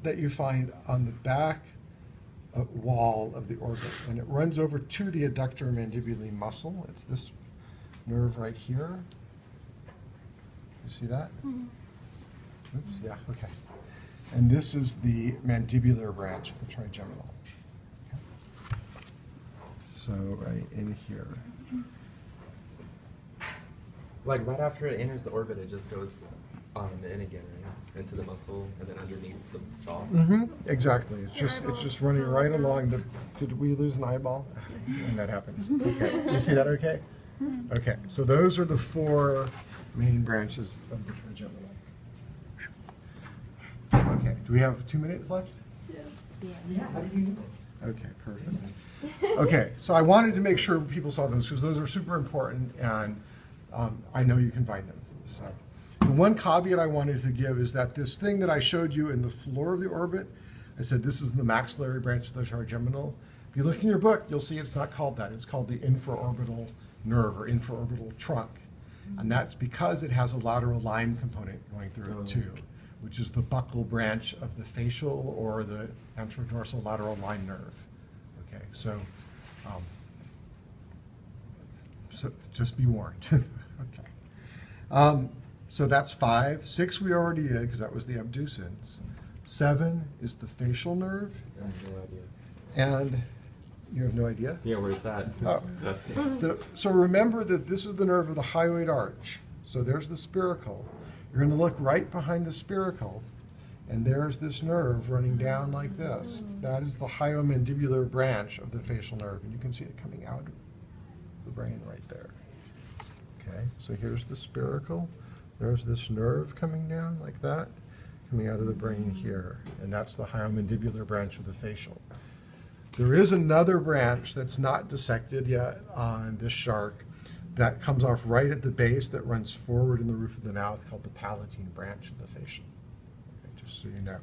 that you find on the back wall of the orbit, and it runs over to the adductor mandibulae muscle. It's this nerve right here. You see that? Mm-hmm. Oops, yeah, okay. And this is the mandibular branch of the trigeminal. Okay. So right in here. Like right after it enters the orbit, it just goes in again, right? Into the muscle and then underneath the jaw. Mm-hmm. Exactly. It's just running right along the. Did we lose an eyeball? And that happens. Okay. You see that? Okay. Okay. So those are the 4 main branches of the trigeminal. Okay. Do we have 2 minutes left? Yeah. How do you know? Okay. Perfect. Okay. So I wanted to make sure people saw those because those are super important, and I know you can find them. So. The one caveat I wanted to give is that this thing that I showed you in the floor of the orbit, I said this is the maxillary branch of the trigeminal. If you look in your book, you'll see it's not called that. It's called the infraorbital nerve or infraorbital trunk. And that's because it has a lateral line component going through it too, which is the buccal branch of the facial or the anterodorsal lateral line nerve. Okay, so just be warned. Okay. So that's 5. 6 we already did because that was the abducens. 7 is the facial nerve. I have no idea. And you have no idea? Yeah, where's that? Oh. So remember that this is the nerve of the hyoid arch. So there's the spiracle. You're going to look right behind the spiracle, and there's this nerve running down like this. That is the hyomandibular branch of the facial nerve, and you can see it coming out of the brain right there. Okay, so here's the spiracle. There's this nerve coming down like that, coming out of the brain here, and that's the hyomandibular branch of the facial. There is another branch that's not dissected yet on this shark that comes off right at the base that runs forward in the roof of the mouth called the palatine branch of the facial. Okay, just so you know.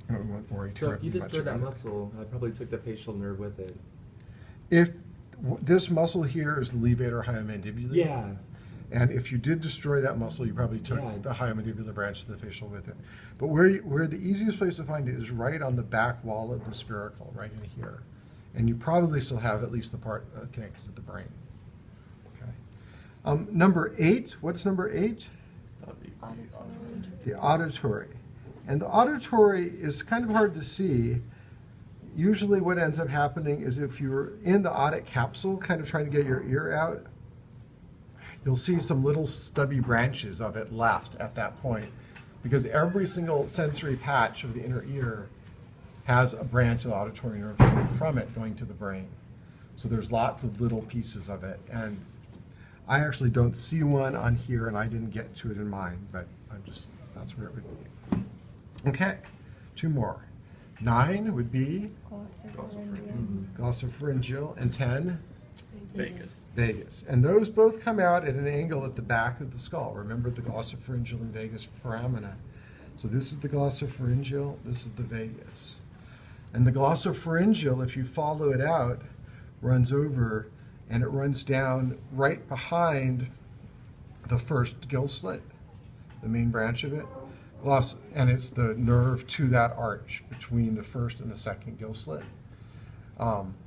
I won't worry So if terribly you much destroyed that about it. muscle, I probably took the facial nerve with it. If this muscle here is the levator hyomandibular. Yeah. And if you did destroy that muscle, you probably took Yeah. the hyomandibular branch of the facial with it. But where the easiest place to find it is right on the back wall of the spiracle, right in here. And you probably still have at least the part connected to the brain. Okay. Number 8, what's number 8? The auditory. And the auditory is kind of hard to see. Usually what ends up happening is if you're in the otic capsule, kind of trying to get your ear out, you'll see some little stubby branches of it left at that point, because every single sensory patch of the inner ear has a branch of the auditory nerve coming from it going to the brain. So there's lots of little pieces of it, and I actually don't see one on here, and I didn't get to it in mine, but that's where it would be. Okay, 2 more. 9 would be glossopharyngeal, and 10? Vagus. And those both come out at an angle at the back of the skull. Remember the glossopharyngeal and vagus foramina. So this is the glossopharyngeal, this is the vagus. And the glossopharyngeal, if you follow it out, runs over and it runs down right behind the first gill slit, the main branch of it. And it's the nerve to that arch between the first and the second gill slit.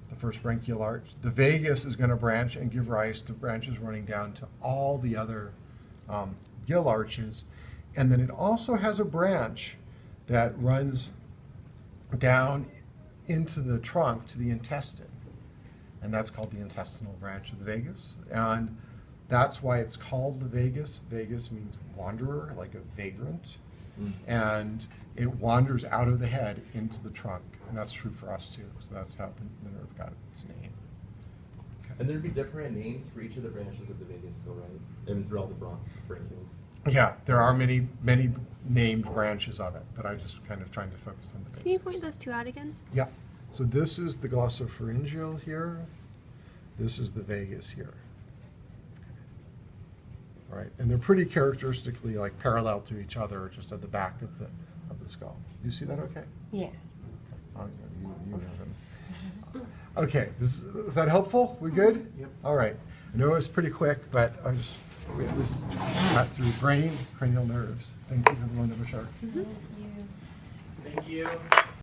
The first branchial arch. The vagus is going to branch and give rise to branches running down to all the other gill arches. And then it also has a branch that runs down into the trunk to the intestine. And that's called the intestinal branch of the vagus. And that's why it's called the vagus. Vagus means wanderer, like a vagrant. And it wanders out of the head into the trunk. And that's true for us too. So that's how the nerve got its name. Okay. And there'd be different names for each of the branches of the vagus still, right? And through all the branchials. Yeah, there are many named branches of it, but I just kind of trying to focus on the basics. Can you point those 2 out again? Yeah. So this is the glossopharyngeal here. This is the vagus here. All right, and they're pretty characteristically like parallel to each other, just at the back of the skull. You see that okay? Yeah. Okay. You know them. Okay, is that helpful? We good? Yep. All right. I know it was pretty quick, but we at least got through brain, cranial nerves. Thank you, everyone of a shark. you.